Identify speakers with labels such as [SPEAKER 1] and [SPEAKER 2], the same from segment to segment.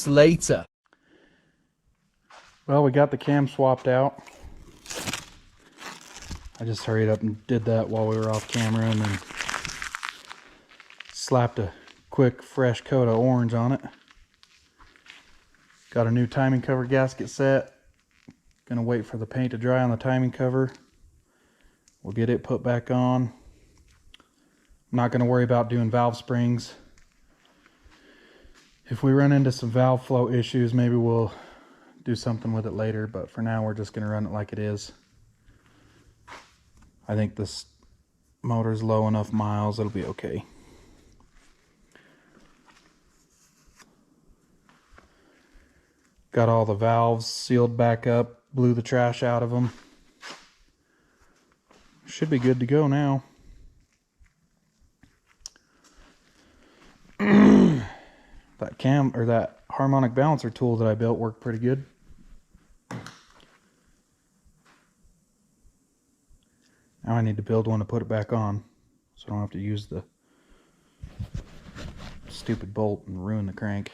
[SPEAKER 1] later.
[SPEAKER 2] Well, we got the cam swapped out. I just hurried up and did that while we were off camera, and then slapped a quick fresh coat of orange on it. Got a new timing cover gasket set. Gonna wait for the paint to dry on the timing cover. We'll get it put back on. I'm not gonna worry about doing valve springs. If we run into some valve flow issues, maybe we'll do something with it later, but for now we're just gonna run it like it is. I think this motor's low enough miles, it'll be okay. Got all the valves sealed back up, blew the trash out of them. Should be good to go now. That harmonic balancer tool that I built worked pretty good. Now I need to build one to put it back on, so I don't have to use the stupid bolt and ruin the crank.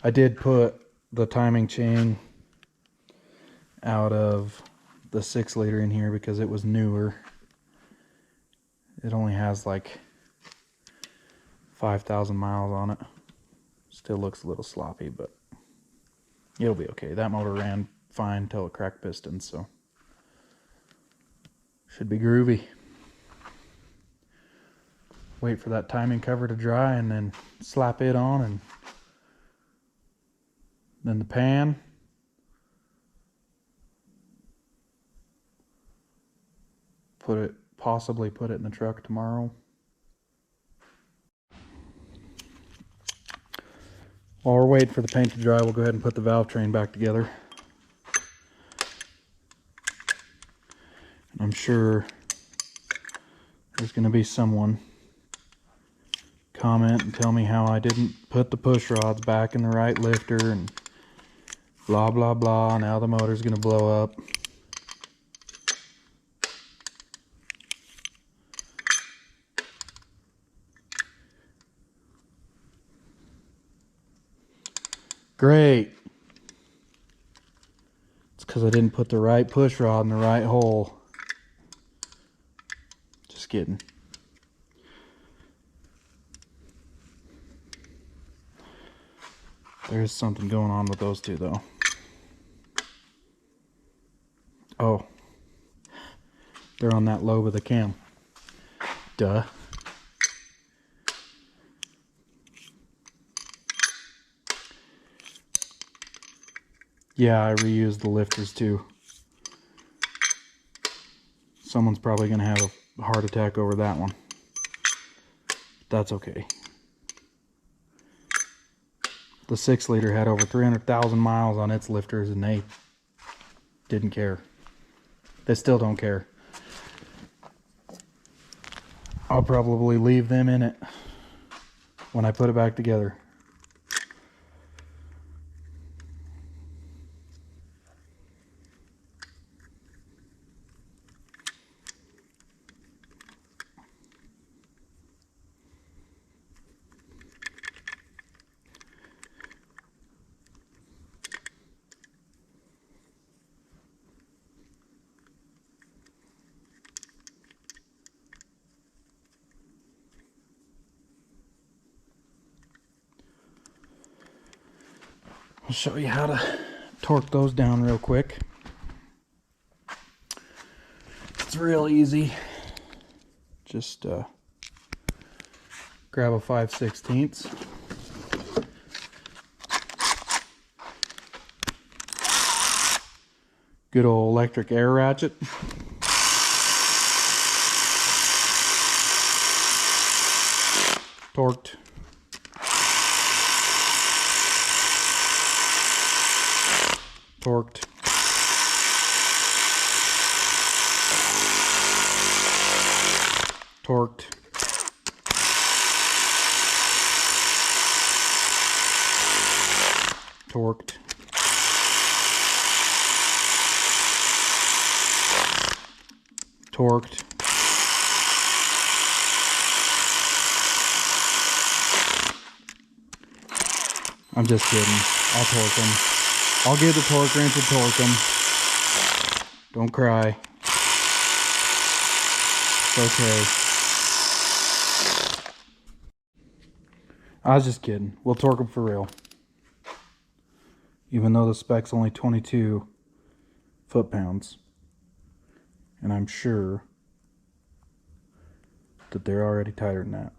[SPEAKER 2] I did put the timing chain out of the 6-liter in here because it was newer. It only has like 5,000 miles on it. Still looks a little sloppy, but it'll be okay. That motor ran fine till it cracked pistons, so should be groovy. Wait for that timing cover to dry and then slap it on, and then the pan. Possibly put it in the truck tomorrow. While we're waiting for the paint to dry, we'll go ahead and put the valve train back together. I'm sure there's going to be someone comment and tell me how I didn't put the push rods back in the right lifter and blah blah blah. Now the motor's going to blow up. Great. It's because I didn't put the right push rod in the right hole. Just kidding. There's something going on with those two though. Oh. They're on that lobe of the cam. Duh. Yeah, I reused the lifters too. Someone's probably going to have a heart attack over that one. That's okay. The 6-liter had over 300,000 miles on its lifters and they didn't care. They still don't care. I'll probably leave them in it when I put it back together. I'll show you how to torque those down real quick. It's real easy. Just grab a 5/16. Good old electric air ratchet. Torqued. Torqued. Torqued. Torqued. Torqued. I'm just kidding. I'll torque them. I'll get the torque wrench and torque them. Don't cry. It's okay. I was just kidding. We'll torque them for real. Even though the spec's only 22 foot-pounds. And I'm sure that they're already tighter than that.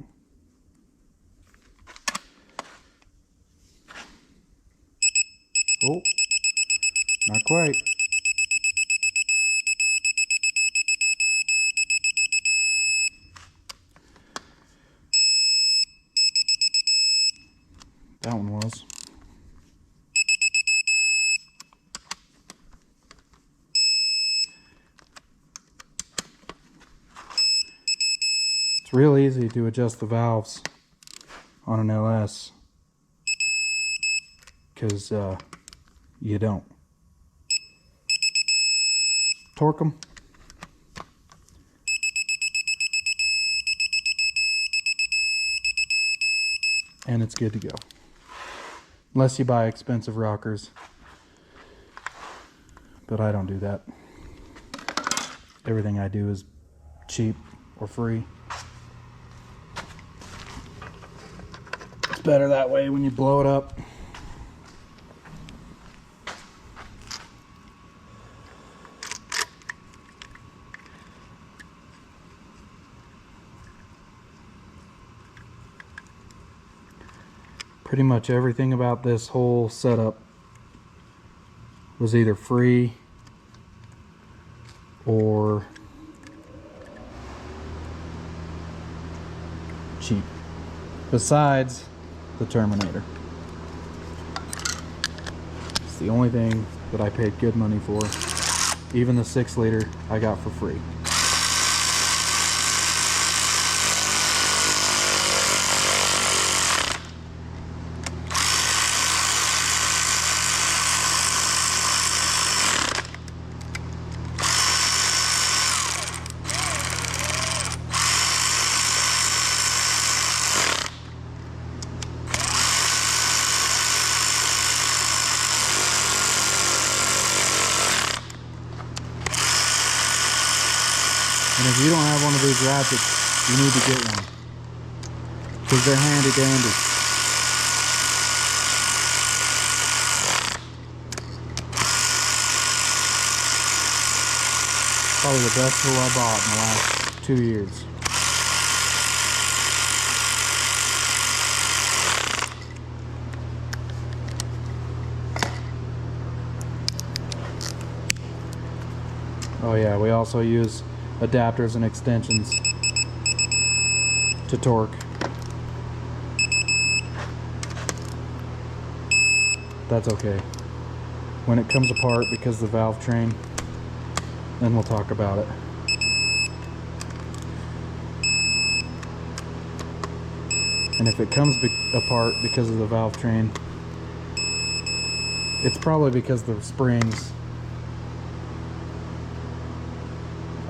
[SPEAKER 2] Oh, not quite. That one was. It's real easy to adjust the valves on an LS because you don't. Torque them. And it's good to go. Unless you buy expensive rockers. But I don't do that. Everything I do is cheap or free. It's better that way when you blow it up. Pretty much everything about this whole setup was either free or cheap, besides the Terminator. It's the only thing that I paid good money for. Even the 6-liter I got for free. And if you don't have one of these ratchets, you need to get one. Because they're handy dandy. Probably the best tool I bought in the last 2 years. Oh yeah, we also use adapters and extensions to torque. That's okay. When it comes apart because of the valve train, then we'll talk about it. And if it comes apart because of the valve train, it's probably because the springs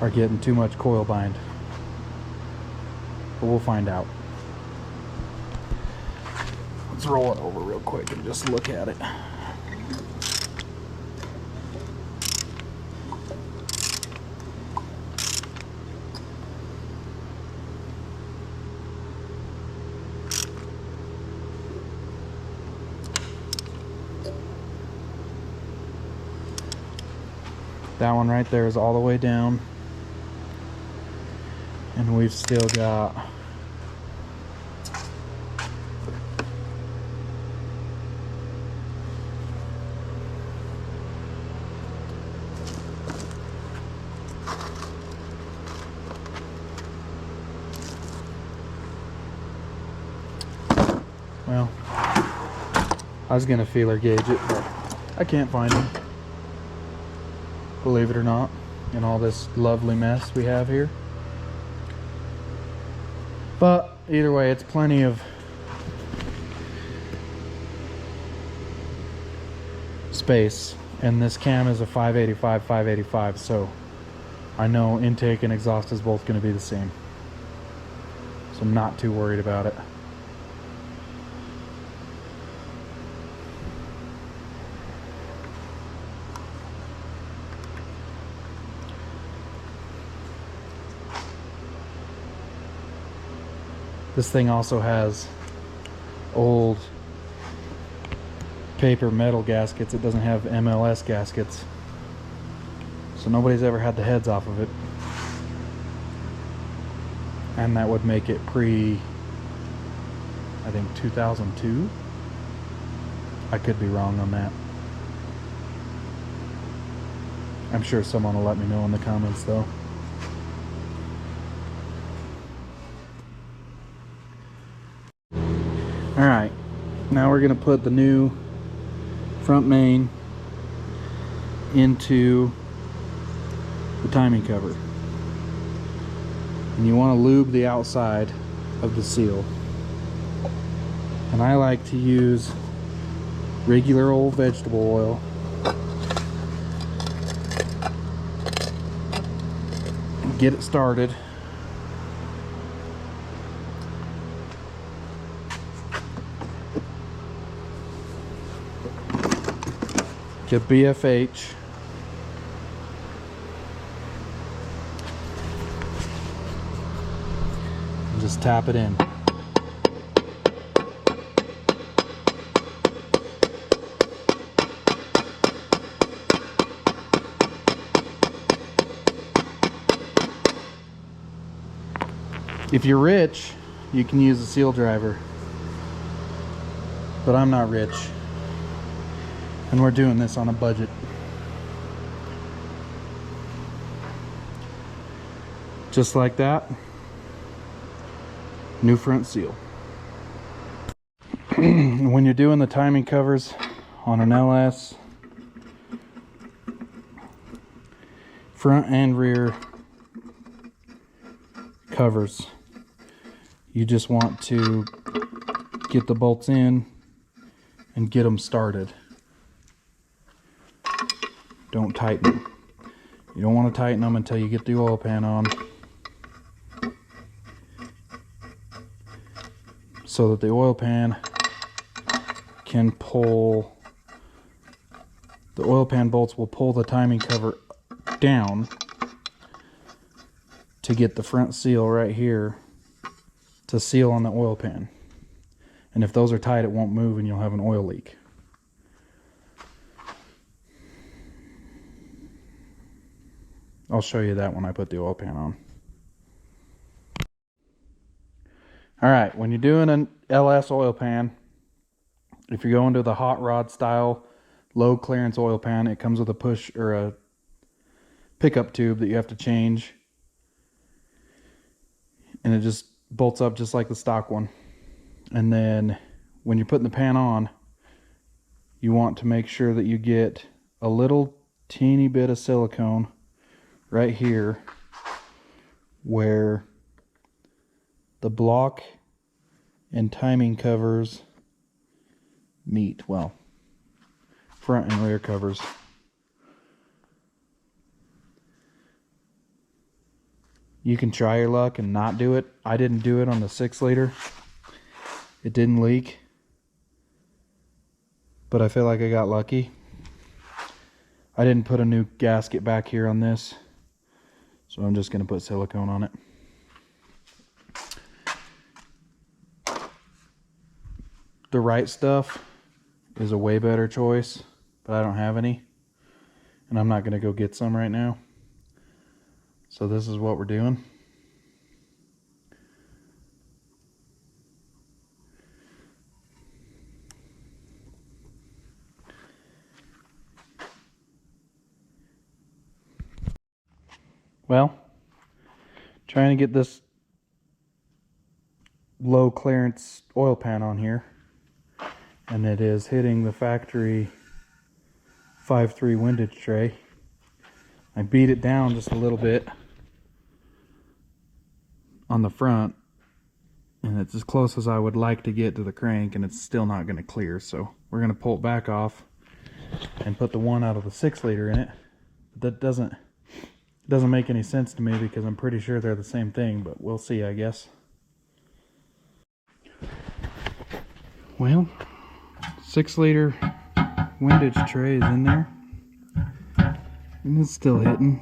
[SPEAKER 2] are getting too much coil bind. But we'll find out. Let's roll it over real quick and just look at it. That one right there is all the way down. And we've still got well, I was gonna feeler gauge it, but I can't find them. Believe it or not, in all this lovely mess we have here. But either way, it's plenty of space, and this cam is a 585, so I know intake and exhaust is both going to be the same, so I'm not too worried about it. This thing also has old paper metal gaskets. It doesn't have MLS gaskets, so nobody's ever had the heads off of it, and that would make it I think 2002. I could be wrong on that. I'm sure someone will let me know in the comments though. Alright, now we're going to put the new front main into the timing cover. And you want to lube the outside of the seal. And I like to use regular old vegetable oil. Get it started. Get BFH. And just tap it in. If you're rich, you can use a seal driver, but I'm not rich, and we're doing this on a budget. Just like that, new front seal. When you're doing the timing covers on an LS, front and rear covers, you just want to get the bolts in and get them started. Don't tighten them. You don't want to tighten them until you get the oil pan on, so that the oil pan can pull, the oil pan bolts will pull the timing cover down to get the front seal right here to seal on the oil pan. And if those are tight, it won't move and you'll have an oil leak. I'll show you that when I put the oil pan on. Alright, when you're doing an LS oil pan, if you're going to the hot rod style low clearance oil pan, it comes with a push or a pickup tube that you have to change, and it just bolts up just like the stock one. And then when you're putting the pan on, you want to make sure that you get a little teeny bit of silicone right here where the block and timing covers meet. Well, front and rear covers. You can try your luck and not do it. I didn't do it on the 6-liter. It didn't leak, but I feel like I got lucky. I didn't put a new gasket back here on this, so I'm just going to put silicone on it. The right stuff is a way better choice, but I don't have any, and I'm not going to go get some right now. So this is what we're doing. Well, trying to get this low clearance oil pan on here, and it is hitting the factory 5.3 windage tray. I beat it down just a little bit on the front, and it's as close as I would like to get to the crank, and it's still not going to clear. So we're going to pull it back off and put the one out of the 6-liter in it. But that doesn't make any sense to me because I'm pretty sure they're the same thing, but we'll see, I guess. Well, 6-liter windage tray is in there, and it's still hitting.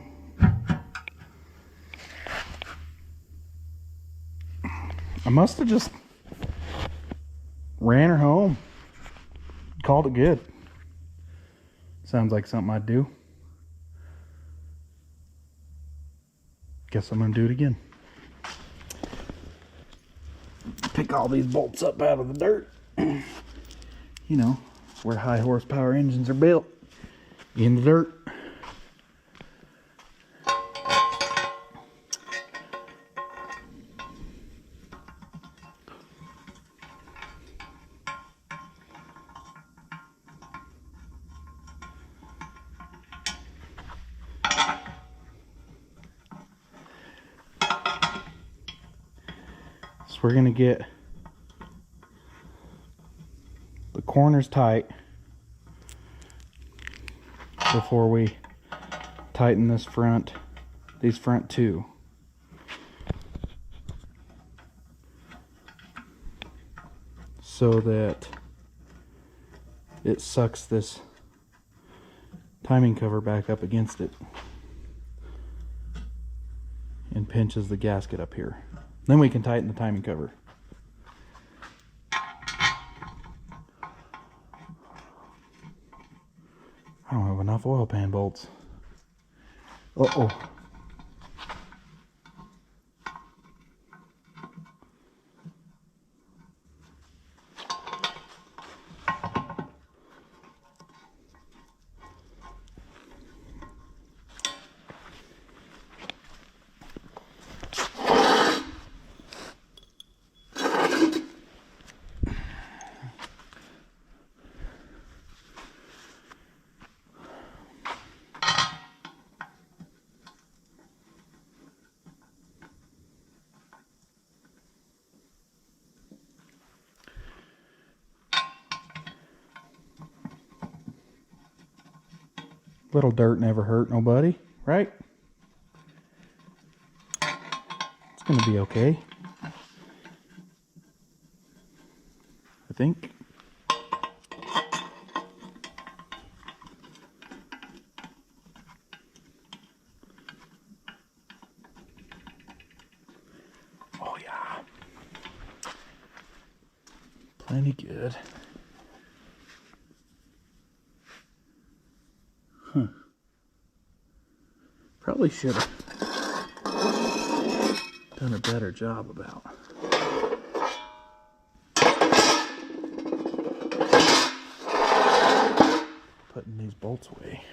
[SPEAKER 2] I'm must have just ran her home. Called it good. Sounds like something I'd do. Guess I'm gonna do it again. Pick all these bolts up out of the dirt. You know, where high horsepower engines are built. In the dirt. So we're gonna get the corners tight before we tighten these front two. So that it sucks this timing cover back up against it and pinches the gasket up here. Then we can tighten the timing cover. I don't have enough oil pan bolts. Uh-oh. Little dirt never hurt nobody, right? It's gonna be okay. I think. Oh yeah. Plenty good. Huh. Probably should have done a better job about putting these bolts away.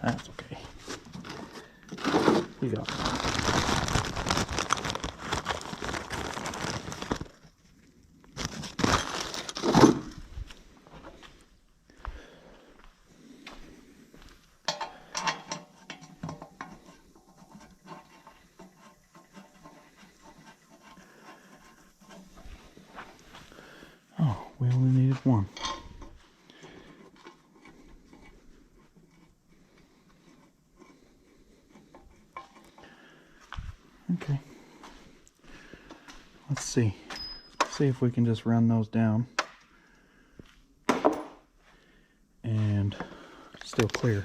[SPEAKER 2] That's okay. We got it. Oh, we only needed one. Okay. Let's see. See if we can just run those down and still clear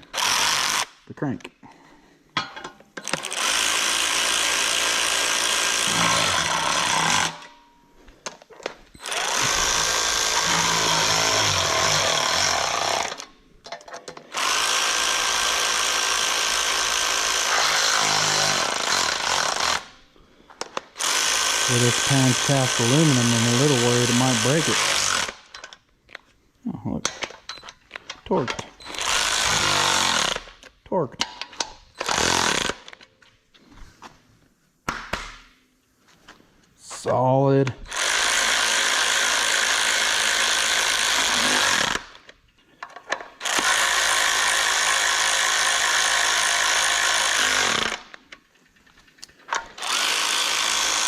[SPEAKER 2] the crank. With this pounds cast aluminum, I'm a little worried it might break it. Oh, look. Torqued. Torqued. Solid.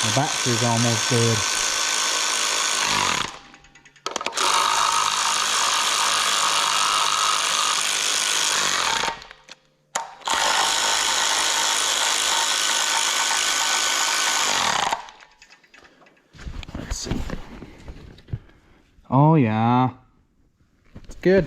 [SPEAKER 2] The battery's almost dead. Let's see. Oh yeah. It's good.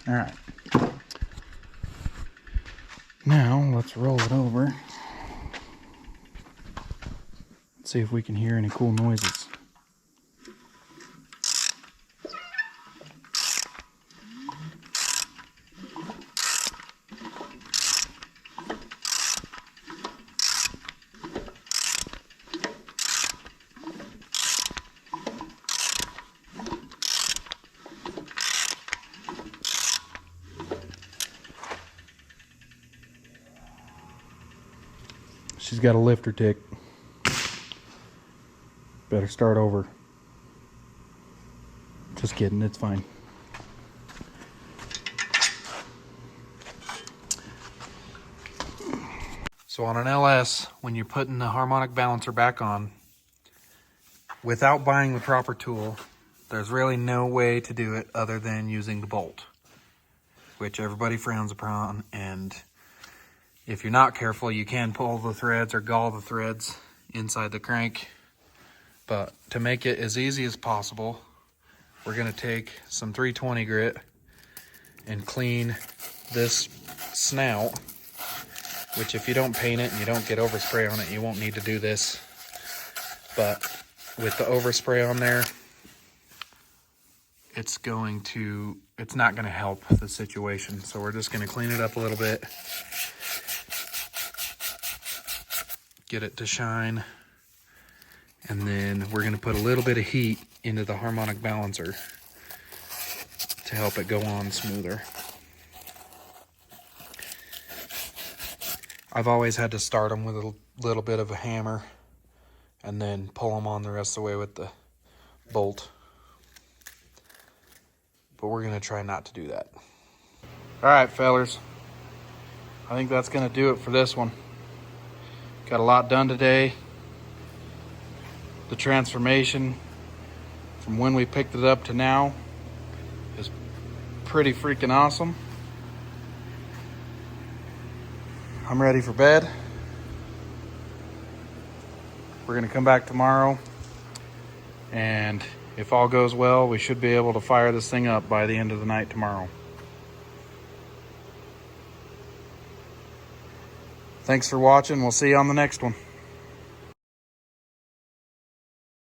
[SPEAKER 2] All right. Now let's roll it over. See if we can hear any cool noises. She's got a lifter tick. Better start over. Just kidding, it's fine. So on an LS, when you're putting the harmonic balancer back on, without buying the proper tool, there's really no way to do it other than using the bolt, which everybody frowns upon, and if you're not careful, you can pull the threads or gall the threads inside the crank. But to make it as easy as possible, we're gonna take some 320 grit and clean this snout, which if you don't paint it and you don't get overspray on it, you won't need to do this. But with the overspray on there, it's not gonna help the situation. So we're just gonna clean it up a little bit, get it to shine, and then we're gonna put a little bit of heat into the harmonic balancer to help it go on smoother. I've always had to start them with a little bit of a hammer and then pull them on the rest of the way with the bolt. But we're gonna try not to do that. All right, fellers. I think that's gonna do it for this one. Got a lot done today. The transformation from when we picked it up to now is pretty freaking awesome. I'm ready for bed. We're gonna come back tomorrow, and if all goes well, we should be able to fire this thing up by the end of the night tomorrow. Thanks for watching. We'll see you on the next one.